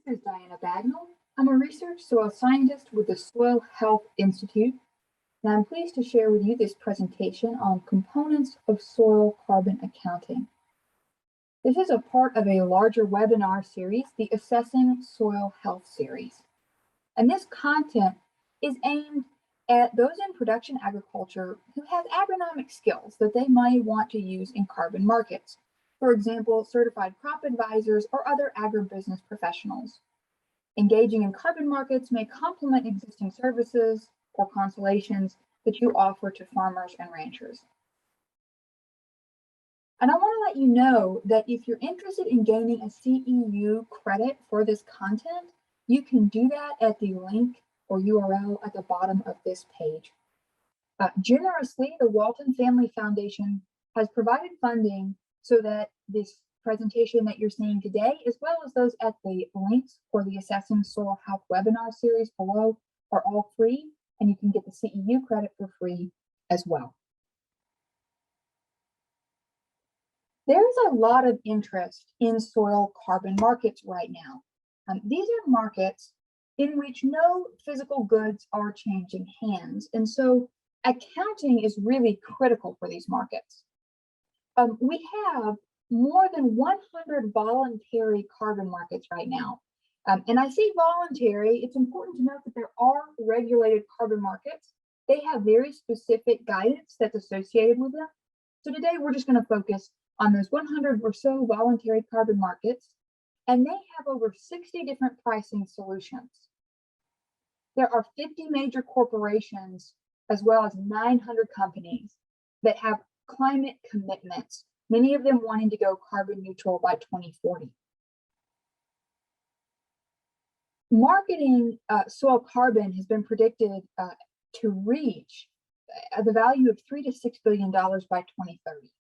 is Diana Bagnall. I'm a research soil scientist with the Soil Health Institute, and I'm pleased to share with you this presentation on components of soil carbon accounting. This is a part of a larger webinar series, the Assessing Soil Health series. And this content is aimed at those in production agriculture who have agronomic skills that they might want to use in carbon markets. For example, certified crop advisors or other agribusiness professionals. Engaging in carbon markets may complement existing services or constellations that you offer to farmers and ranchers. And I want to let you know that if you're interested in gaining a CEU credit for this content, you can do that at the link or URL at the bottom of this page. Generously, the Walton Family Foundation has provided funding so that this presentation that you're seeing today, as well as those at the links for the Assessing Soil Health webinar series below, are all free, and you can get the CEU credit for free as well. There is a lot of interest in soil carbon markets right now. These are markets in which no physical goods are changing hands, and so accounting is really critical for these markets. We have more than 100 voluntary carbon markets right now. And I say voluntary, it's important to note that there are regulated carbon markets. They have very specific guidance that's associated with them. So today we're just going to focus on those 100 or so voluntary carbon markets, and they have over 60 different pricing solutions. There are 50 major corporations, as well as 900 companies that have climate commitments, many of them wanting to go carbon neutral by 2040. Marketing soil carbon has been predicted to reach the value of $3 to $6 billion by 2030.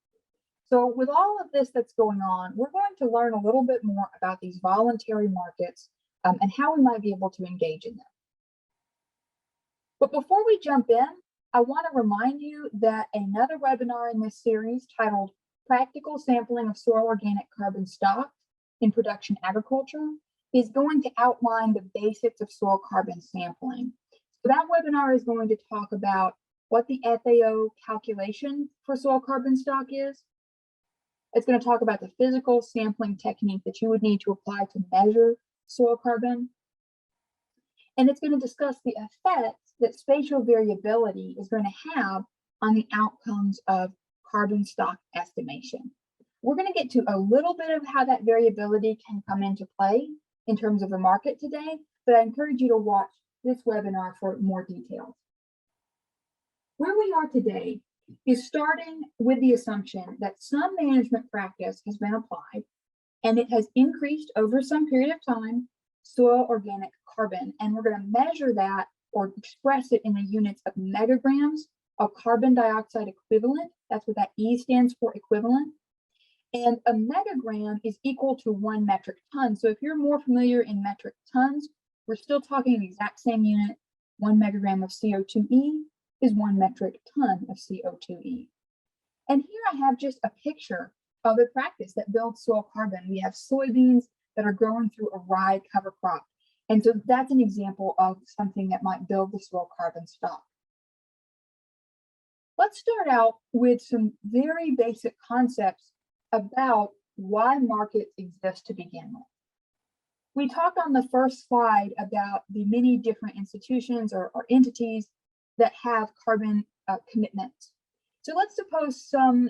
So with all of this that's going on, we're going to learn a little bit more about these voluntary markets and how we might be able to engage in them. But before we jump in, I want to remind you that another webinar in this series titled Practical Sampling of Soil Organic Carbon Stock in Production Agriculture is going to outline the basics of soil carbon sampling. So that webinar is going to talk about what the FAO calculation for soil carbon stock is. It's going to talk about the physical sampling technique that you would need to apply to measure soil carbon. And it's going to discuss the effects that spatial variability is going to have on the outcomes of carbon stock estimation. We're going to get to a little bit of how that variability can come into play in terms of the market today, but I encourage you to watch this webinar for more details. Where we are today is starting with the assumption that some management practice has been applied and it has increased over some period of time soil organic carbon, and we're going to measure that or express it in the units of megagrams of carbon dioxide equivalent. That's what that E stands for, equivalent. And a megagram is equal to 1 metric ton. So if you're more familiar in metric tons, we're still talking the exact same unit. 1 megagram of CO2e is 1 metric ton of CO2e. And here I have just a picture of a practice that builds soil carbon. We have soybeans that are growing through a rye cover crop. And so that's an example of something that might build the soil carbon stock. Let's start out with some very basic concepts about why markets exist to begin with. We talked on the first slide about the many different institutions or entities that have carbon commitments. So let's suppose some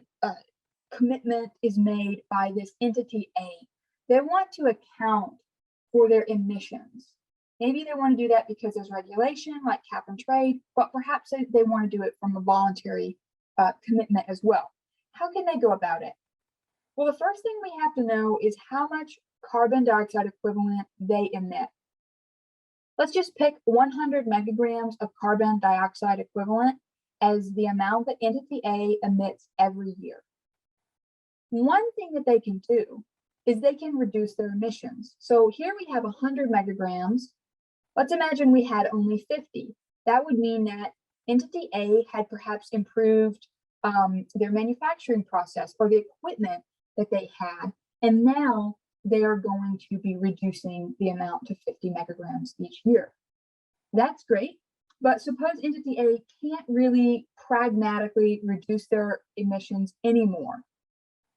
commitment is made by this entity A. They want to account for their emissions. Maybe they want to do that because there's regulation like cap and trade, but perhaps they want to do it from a voluntary commitment as well. How can they go about it? Well, the first thing we have to know is how much carbon dioxide equivalent they emit. Let's just pick 100 megagrams of carbon dioxide equivalent as the amount that entity A emits every year. One thing that they can do is they can reduce their emissions. So here we have 100 megagrams. Let's imagine we had only 50. That would mean that entity A had perhaps improved their manufacturing process or the equipment that they had, and now they are going to be reducing the amount to 50 megagrams each year. That's great, but suppose entity A can't really pragmatically reduce their emissions anymore.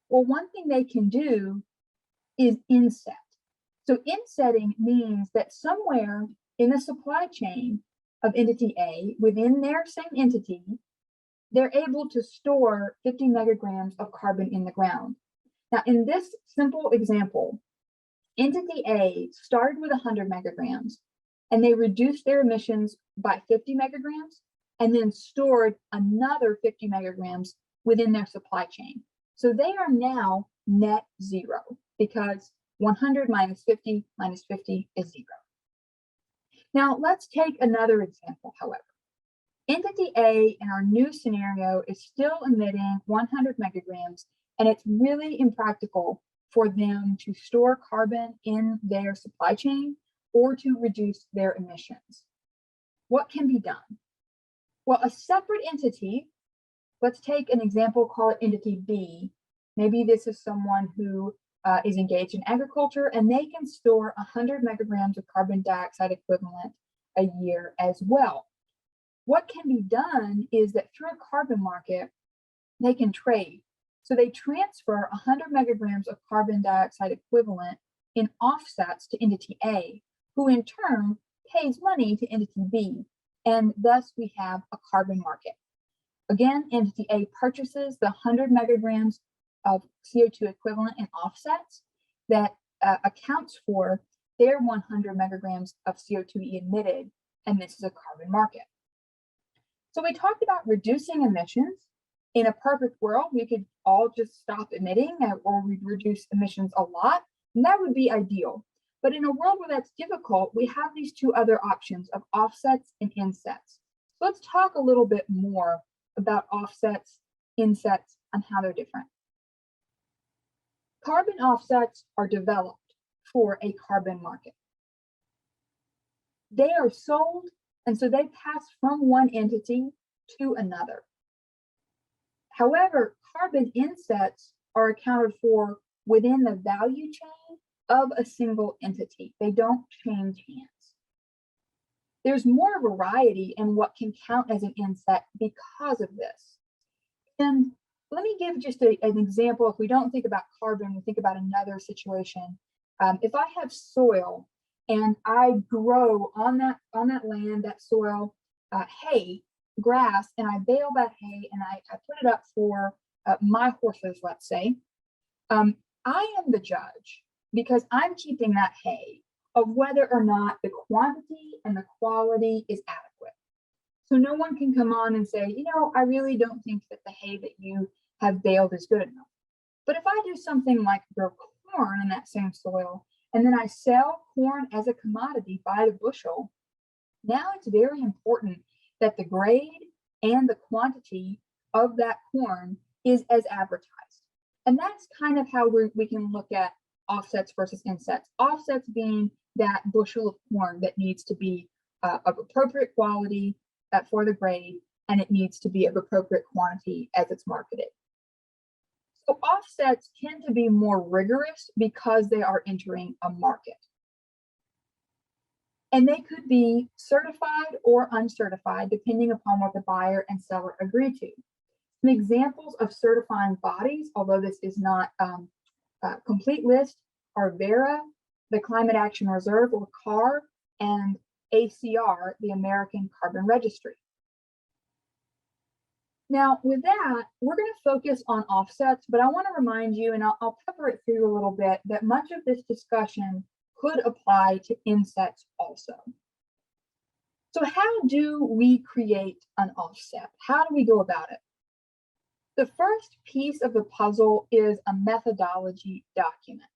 Well, one thing they can do is inset. So insetting means that somewhere in the supply chain of entity A, within their same entity, they're able to store 50 megagrams of carbon in the ground. Now, in this simple example, entity A started with 100 megagrams, and they reduced their emissions by 50 megagrams, and then stored another 50 megagrams within their supply chain. So they are now net zero, because 100 minus 50 is zero. Now, let's take another example, however. Entity A in our new scenario is still emitting 100 megagrams, and it's really impractical for them to store carbon in their supply chain or to reduce their emissions. What can be done? Well, a separate entity, let's take an example, call it entity B. Maybe this is someone who is engaged in agriculture, and they can store 100 megagrams of carbon dioxide equivalent a year as well. What can be done is that through a carbon market, they can trade. So they transfer 100 megagrams of carbon dioxide equivalent in offsets to entity A, who in turn pays money to entity B, and thus we have a carbon market. Again, entity A purchases the 100 megagrams of CO2 equivalent in offsets that accounts for their 100 megagrams of CO2 emitted, and this is a carbon market. So we talked about reducing emissions. In a perfect world, we could all just stop emitting, or we'd reduce emissions a lot, and that would be ideal. But in a world where that's difficult, we have these two other options of offsets and insets. So let's talk a little bit more about offsets, insets, and how they're different. Carbon offsets are developed for a carbon market. They are sold, and so they pass from one entity to another. However, carbon insets are accounted for within the value chain of a single entity. They don't change hands. There's more variety in what can count as an inset because of this. And let me give just an example. If we don't think about carbon, we think about another situation. If I have soil and I grow on that land, that soil, hay, grass, and I bale that hay and I put it up for my horses, let's say, I am the judge, because I'm keeping that hay, of whether or not the quantity and the quality is adequate. So no one can come on and say, you know, I really don't think that the hay that you have baled is good enough. But if I do something like grow corn in that same soil, and then I sell corn as a commodity by the bushel, now it's very important that the grade and the quantity of that corn is as advertised. And that's kind of how we can look at offsets versus insets. Offsets being that bushel of corn that needs to be of appropriate quality for the grade, and it needs to be of appropriate quantity as it's marketed. So offsets tend to be more rigorous because they are entering a market. And they could be certified or uncertified, depending upon what the buyer and seller agree to. Some examples of certifying bodies, although this is not a complete list, are Verra, the Climate Action Reserve, or CAR, and ACR, the American Carbon Registry. Now, with that, we're going to focus on offsets, but I want to remind you, and I'll pepper it through a little bit, that much of this discussion could apply to insets also. So how do we create an offset? How do we go about it? The first piece of the puzzle is a methodology document.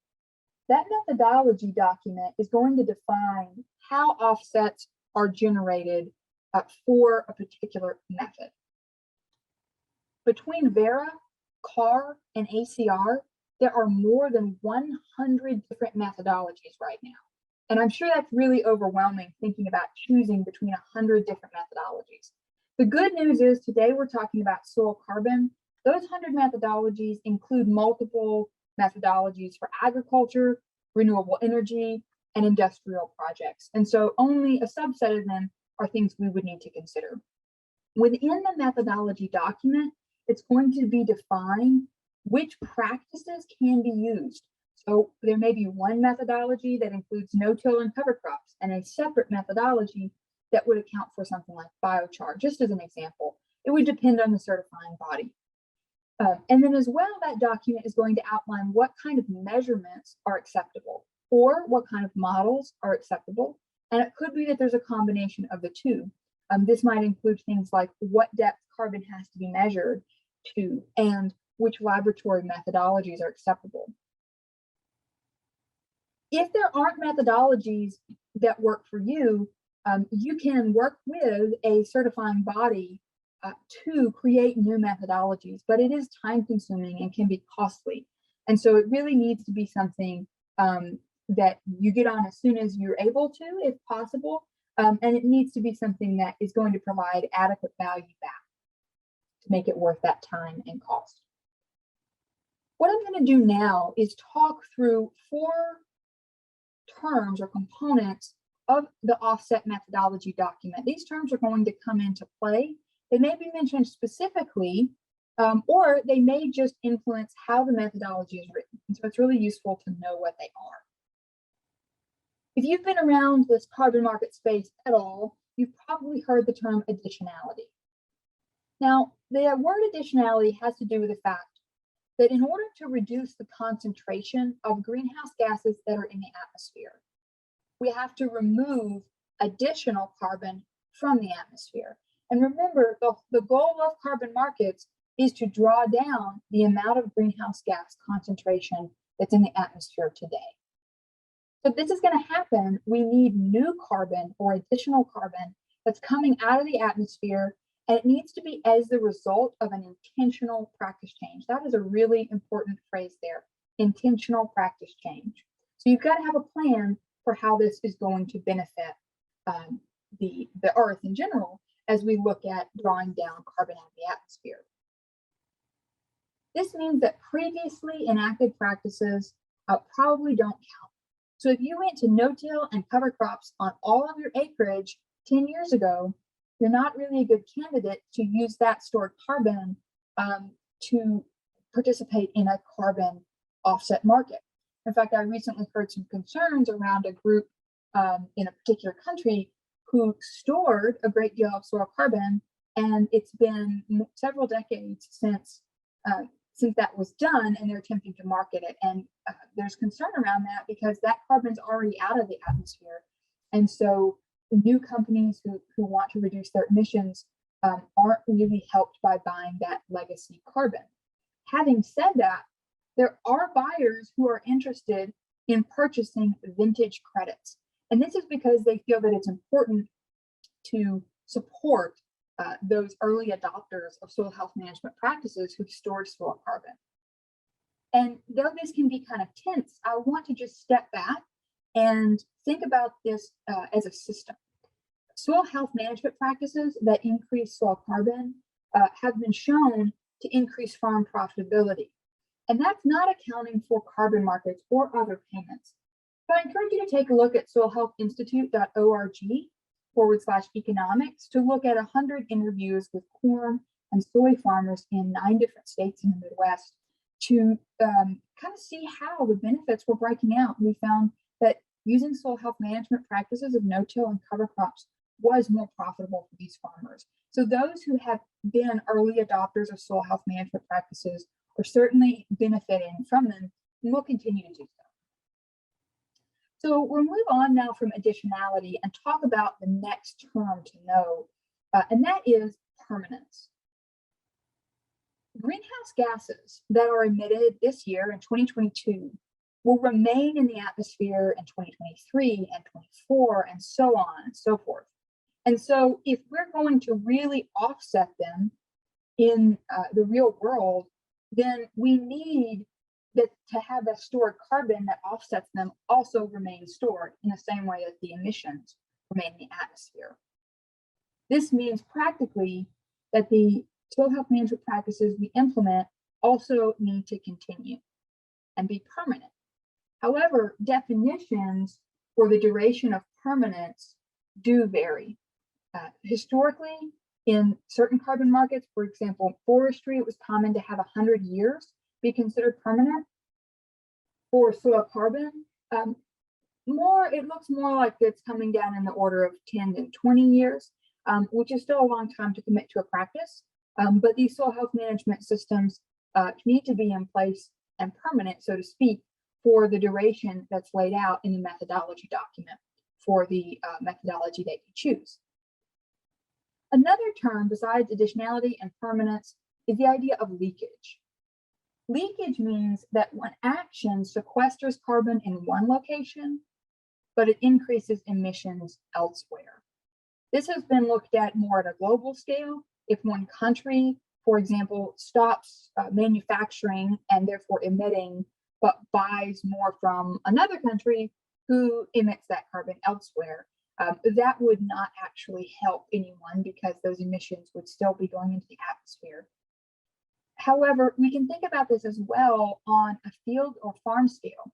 That methodology document is going to define how offsets are generated for a particular method. Between Verra, CAR, and ACR, there are more than 100 different methodologies right now. And I'm sure that's really overwhelming, thinking about choosing between 100 different methodologies. The good news is today we're talking about soil carbon. Those 100 methodologies include multiple methodologies for agriculture, renewable energy, and industrial projects. And so only a subset of them are things we would need to consider. Within the methodology document, it's going to be defined which practices can be used. So there may be one methodology that includes no-till and cover crops, and a separate methodology that would account for something like biochar, just as an example. It would depend on the certifying body. And then as well, that document is going to outline what kind of measurements are acceptable or what kind of models are acceptable. And it could be that there's a combination of the two. This might include things like what depth carbon has to be measured to and which laboratory methodologies are acceptable. If there aren't methodologies that work for you, you can work with a certifying body to create new methodologies, but it is time consuming and can be costly. And so it really needs to be something that you get on as soon as you're able to, if possible. And it needs to be something that is going to provide adequate value back to make it worth that time and cost. What I'm going to do now is talk through 4 terms or components of the offset methodology document. These terms are going to come into play. They may be mentioned specifically, or they may just influence how the methodology is written. And so it's really useful to know what they are. If you've been around this carbon market space at all, you've probably heard the term additionality. Now, the word additionality has to do with the fact that in order to reduce the concentration of greenhouse gases that are in the atmosphere, we have to remove additional carbon from the atmosphere. And remember, the goal of carbon markets is to draw down the amount of greenhouse gas concentration that's in the atmosphere today. So if this is going to happen, we need new carbon or additional carbon that's coming out of the atmosphere, and it needs to be as the result of an intentional practice change. That is a really important phrase there, intentional practice change. So you've got to have a plan for how this is going to benefit the Earth in general as we look at drawing down carbon out of the atmosphere. This means that previously enacted practices probably don't count. So if you went to no-till and cover crops on all of your acreage 10 years ago, you're not really a good candidate to use that stored carbon to participate in a carbon offset market. In fact, I recently heard some concerns around a group in a particular country who stored a great deal of soil carbon, and it's been several decades since that was done, and they're attempting to market it. And there's concern around that because that carbon's already out of the atmosphere. And so the new companies who want to reduce their emissions aren't really helped by buying that legacy carbon. Having said that, there are buyers who are interested in purchasing vintage credits. And this is because they feel that it's important to support those early adopters of soil health management practices who've stored soil carbon. And though this can be kind of tense, I want to just step back and think about this as a system. Soil health management practices that increase soil carbon have been shown to increase farm profitability. And that's not accounting for carbon markets or other payments. So I encourage you to take a look at soilhealthinstitute.org/economics to look at 100 interviews with corn and soy farmers in 9 different states in the Midwest to kind of see how the benefits were breaking out. We found that using soil health management practices of no-till and cover crops was more profitable for these farmers. So those who have been early adopters of soil health management practices are certainly benefiting from them and will continue to do so. So we'll move on now from additionality and talk about the next term to know, and that is permanence. Greenhouse gases that are emitted this year in 2022 will remain in the atmosphere in 2023 and 24 and so on and so forth. And so if we're going to really offset them in the real world, then we need that to have that stored carbon that offsets them also remain stored in the same way that the emissions remain in the atmosphere. This means practically that the soil health management practices we implement also need to continue and be permanent. However, definitions for the duration of permanence do vary. Historically, in certain carbon markets, for example, forestry, it was common to have 100 years be considered permanent. For soil carbon, it looks more like it's coming down in the order of 10 to 20 years, which is still a long time to commit to a practice. But these soil health management systems need to be in place and permanent, so to speak, for the duration that's laid out in the methodology document for the methodology that you choose. Another term besides additionality and permanence is the idea of leakage. Leakage means that when action sequesters carbon in one location, but it increases emissions elsewhere. This has been looked at more at a global scale. If one country, for example, stops manufacturing and therefore emitting, but buys more from another country who emits that carbon elsewhere, that would not actually help anyone because those emissions would still be going into the atmosphere. However, we can think about this as well on a field or farm scale.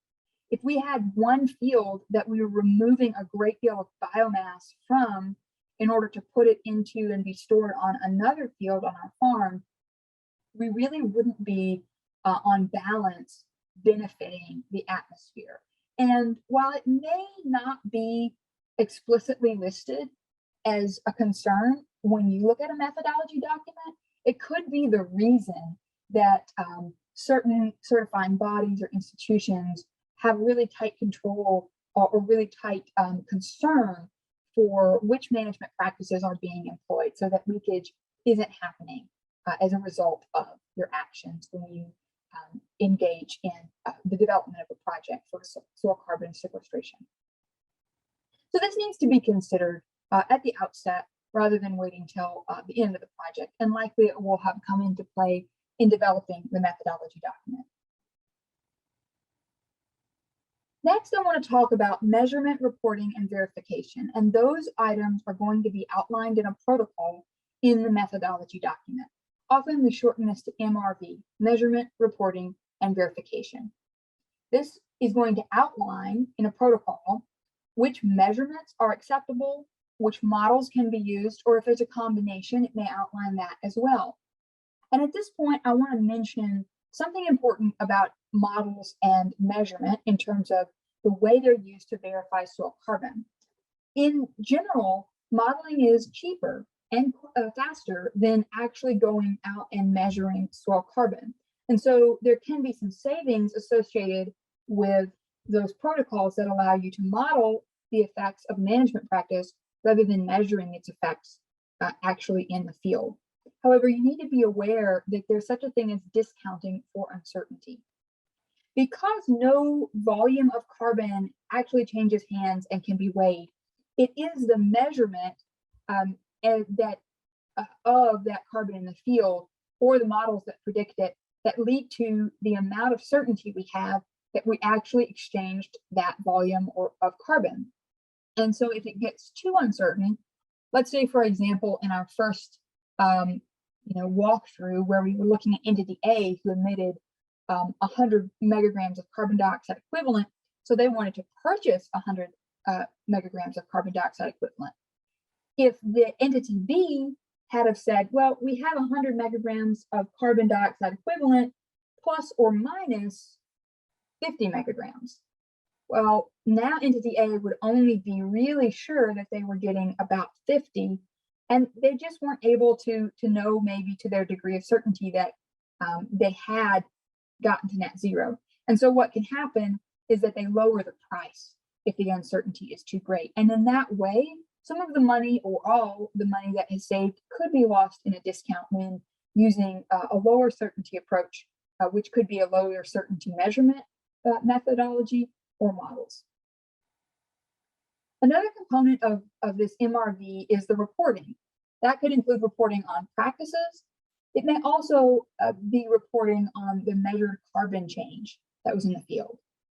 If we had one field that we were removing a great deal of biomass from in order to put it into and be stored on another field on our farm, we really wouldn't be on balance benefiting the atmosphere. And while it may not be explicitly listed as a concern when you look at a methodology document, it could be the reason that certain certifying bodies or institutions have really tight control or really tight concern for which management practices are being employed so that leakage isn't happening as a result of your actions when you engage in the development of a project for soil carbon sequestration. So this needs to be considered at the outset rather than waiting till the end of the project, and likely it will have come into play in developing the methodology document. Next, I want to talk about measurement, reporting, and verification, and those items are going to be outlined in a protocol in the methodology document. Often we shorten this to MRV, measurement, reporting, and verification. This is going to outline in a protocol which measurements are acceptable, which models can be used, or if there's a combination, it may outline that as well. And at this point, I want to mention something important about models and measurement in terms of the way they're used to verify soil carbon. In general, modeling is cheaper and faster than actually going out and measuring soil carbon. And so there can be some savings associated with those protocols that allow you to model the effects of management practice rather than measuring its effects actually in the field. However, you need to be aware that there's such a thing as discounting for uncertainty. Because no volume of carbon actually changes hands and can be weighed, it is the measurement of that carbon in the field or the models that predict it that lead to the amount of certainty we have that we actually exchanged that volume of carbon. And so if it gets too uncertain, let's say, for example, in our first walkthrough where we were looking at entity A who emitted 100 megagrams of carbon dioxide equivalent, so they wanted to purchase 100 megagrams of carbon dioxide equivalent. If the entity B had have said, well, we have 100 megagrams of carbon dioxide equivalent plus or minus 50 megagrams. Well, now entity A would only be really sure that they were getting about 50, and they just weren't able to know maybe to their degree of certainty that they had gotten to net zero. And so what can happen is that they lower the price if the uncertainty is too great. And in that way, some of the money or all the money that is saved could be lost in a discount when using a lower certainty approach, which could be a lower certainty measurement methodology or models. Another component of this MRV is the reporting. That could include reporting on practices. It may also be reporting on the measured carbon change that was in the field.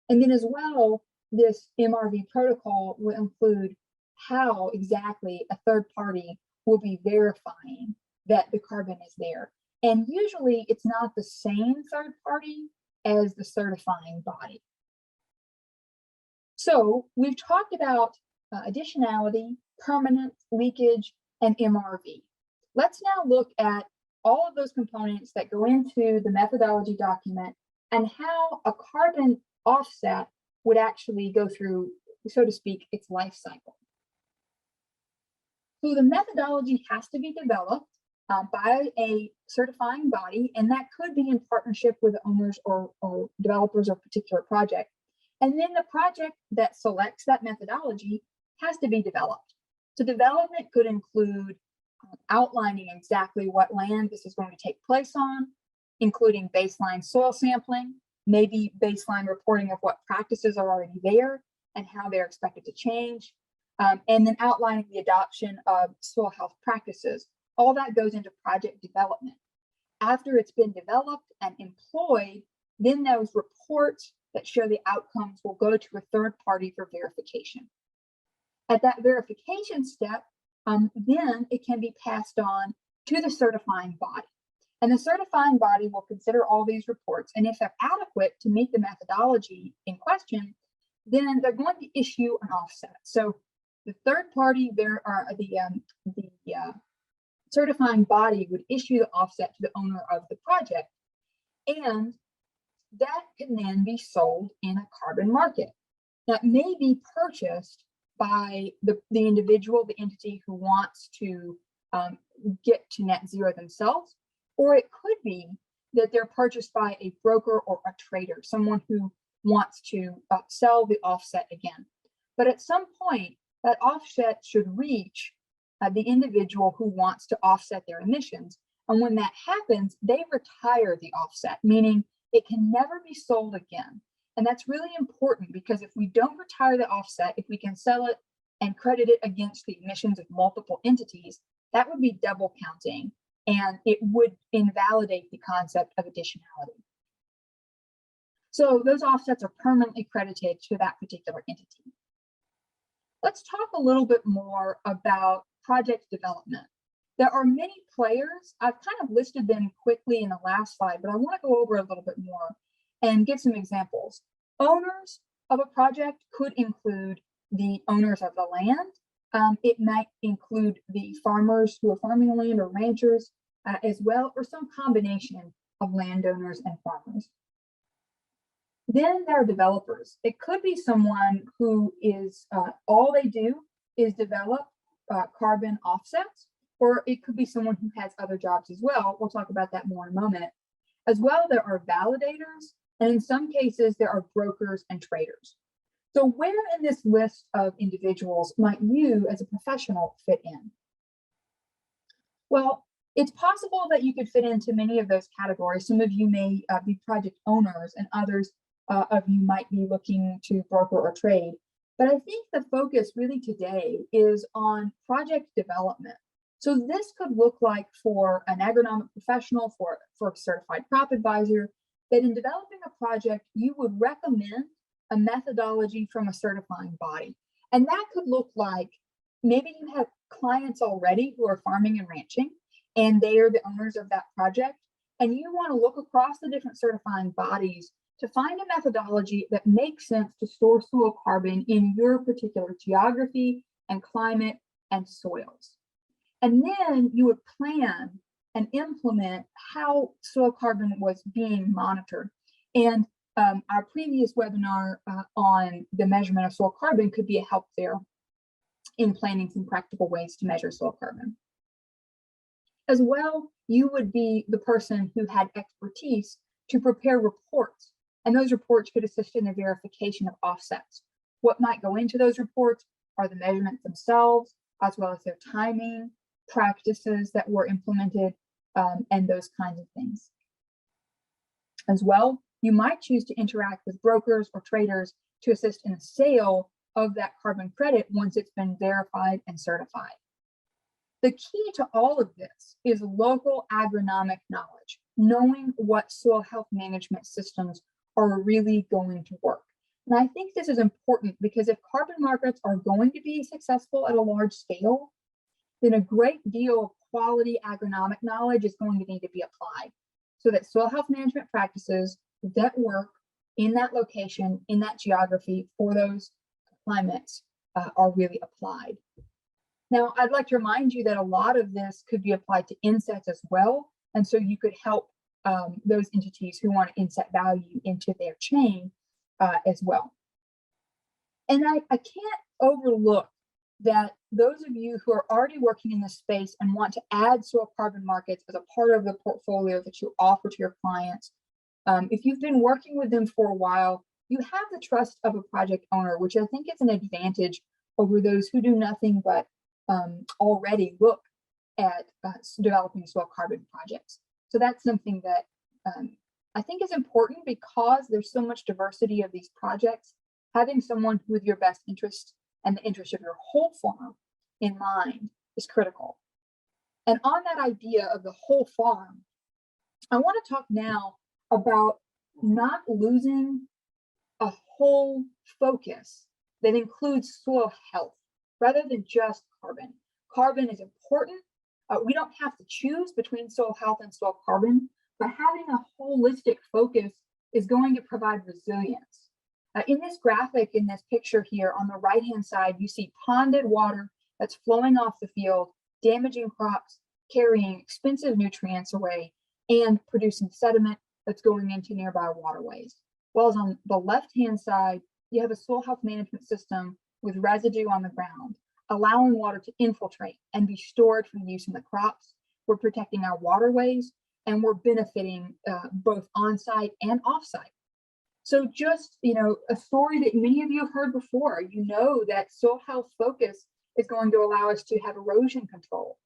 And then as well, this MRV protocol will include how exactly a third party will be verifying that the carbon is there. And usually it's not the same third party as the certifying body. So we've talked about additionality, permanence, leakage, and MRV. Let's now look at all of those components that go into the methodology document and how a carbon offset would actually go through, so to speak, its life cycle. So the methodology has to be developed by a certifying body, and that could be in partnership with owners or developers of a particular project. And then the project that selects that methodology has to be developed. So development could include outlining exactly what land this is going to take place on, including baseline soil sampling, maybe baseline reporting of what practices are already there and how they're expected to change, and then outlining the adoption of soil health practices. All that goes into project development. After it's been developed and employed, then those reports that show the outcomes will go to a third party for verification. At that verification step, then it can be passed on to the certifying body. And the certifying body will consider all these reports, and if they're adequate to meet the methodology in question, then they're going to issue an offset. So the third party, the certifying body would issue the offset to the owner of the project, and that can then be sold in a carbon market. That may be purchased by the individual, the entity who wants to get to net zero themselves, or it could be that they're purchased by a broker or a trader, someone who wants to sell the offset again. But at some point, that offset should reach the individual who wants to offset their emissions. And when that happens, they retire the offset, meaning it can never be sold again. And that's really important because if we don't retire the offset, if we can sell it and credit it against the emissions of multiple entities, that would be double counting, and it would invalidate the concept of additionality. So those offsets are permanently credited to that particular entity. Let's talk a little bit more about project development. There are many players. I've kind of listed them quickly in the last slide, but I want to go over a little bit more and give some examples. Owners of a project could include the owners of the land. It might include the farmers who are farming the land or ranchers as well, or some combination of landowners and farmers. Then there are developers. It could be someone who is, all they do is develop carbon offsets, or it could be someone who has other jobs as well. We'll talk about that more in a moment. As well, there are validators, and in some cases, there are brokers and traders. So where in this list of individuals might you as a professional fit in? Well, it's possible that you could fit into many of those categories. Some of you may be project owners, and others of you might be looking to broker or trade. But I think the focus really today is on project development. So this could look like for an agronomic professional, for a certified crop advisor, that in developing a project, you would recommend a methodology from a certifying body. And that could look like maybe you have clients already who are farming and ranching, and they are the owners of that project. And you want to look across the different certifying bodies to find a methodology that makes sense to store soil carbon in your particular geography and climate and soils. And then you would plan and implement how soil carbon was being monitored. And our previous webinar on the measurement of soil carbon could be a help there in planning some practical ways to measure soil carbon. As well, you would be the person who had expertise to prepare reports, and those reports could assist in the verification of offsets. What might go into those reports are the measurements themselves, as well as their timing, practices that were implemented, and those kinds of things. As well, you might choose to interact with brokers or traders to assist in the sale of that carbon credit once it's been verified and certified. The key to all of this is local agronomic knowledge, knowing what soil health management systems are really going to work. And I think this is important because if carbon markets are going to be successful at a large scale, then a great deal of quality agronomic knowledge is going to need to be applied so that soil health management practices that work in that location, in that geography for those climates are really applied. Now, I'd like to remind you that a lot of this could be applied to insets as well. And so you could help those entities who want to inset value into their chain as well. And I can't overlook that those of you who are already working in this space and want to add soil carbon markets as a part of the portfolio that you offer to your clients, if you've been working with them for a while, you have the trust of a project owner, which I think is an advantage over those who do nothing but already look at developing soil carbon projects. So that's something that I think is important because there's so much diversity of these projects. Having someone with your best interest and the interest of your whole farm in mind is critical. And on that idea of the whole farm, I want to talk now about not losing a whole focus that includes soil health rather than just carbon. Carbon is important. We don't have to choose between soil health and soil carbon, but having a holistic focus is going to provide resilience. In this graphic, in this picture here, on the right-hand side, you see ponded water that's flowing off the field, damaging crops, carrying expensive nutrients away, and producing sediment that's going into nearby waterways. While on the left-hand side, you have a soil health management system with residue on the ground, allowing water to infiltrate and be stored for use in the crops. We're protecting our waterways, and we're benefiting both on-site and off-site. So just, a story that many of you have heard before, that soil health focus is going to allow us to have erosion control,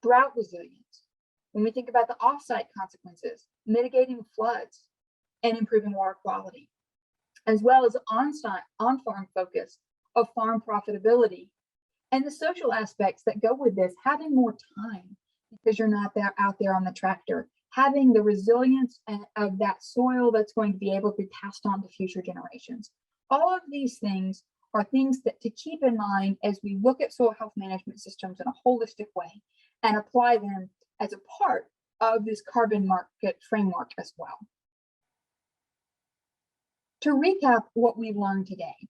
drought resilience. When we think about the off-site consequences, mitigating floods and improving water quality, as well as on-farm focus of farm profitability and the social aspects that go with this, having more time because you're not out there on the tractor, having the resilience of that soil that's going to be able to be passed on to future generations. All of these things are things that to keep in mind as we look at soil health management systems in a holistic way and apply them as a part of this carbon market framework as well. To recap what we've learned today,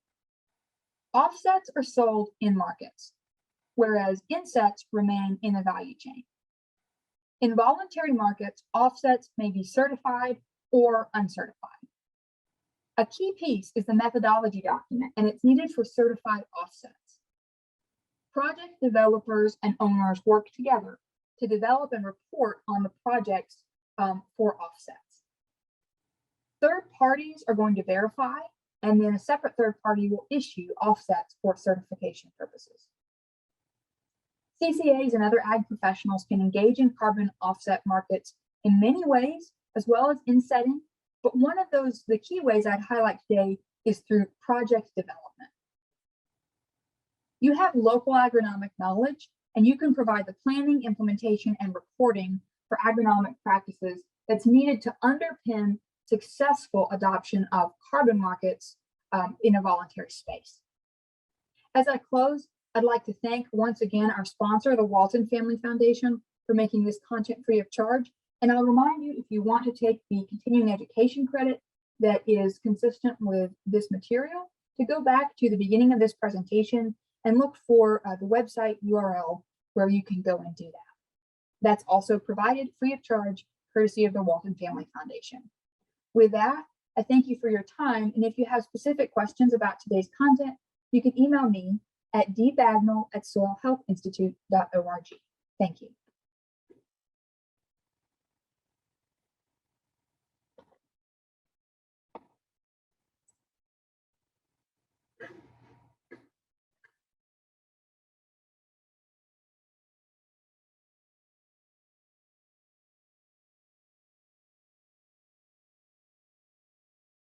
offsets are sold in markets, whereas insets remain in the value chain. In voluntary markets, offsets may be certified or uncertified. A key piece is the methodology document, and it's needed for certified offsets. Project developers and owners work together to develop and report on the projects for offsets. Third parties are going to verify, and then a separate third party will issue offsets for certification purposes. CCAs and other ag professionals can engage in carbon offset markets in many ways, as well as in setting, but one of the key ways I'd highlight today is through project development. You have local agronomic knowledge, and you can provide the planning, implementation, and reporting for agronomic practices that's needed to underpin successful adoption of carbon markets in a voluntary space. As I close, I'd like to thank once again our sponsor, the Walton Family Foundation, for making this content free of charge. And I'll remind you, if you want to take the continuing education credit that is consistent with this material, to go back to the beginning of this presentation and look for the website URL where you can go and do that. That's also provided free of charge, courtesy of the Walton Family Foundation. With that, I thank you for your time. And if you have specific questions about today's content, you can email me at dbagnall@soilhealthinstitute.org. Thank you.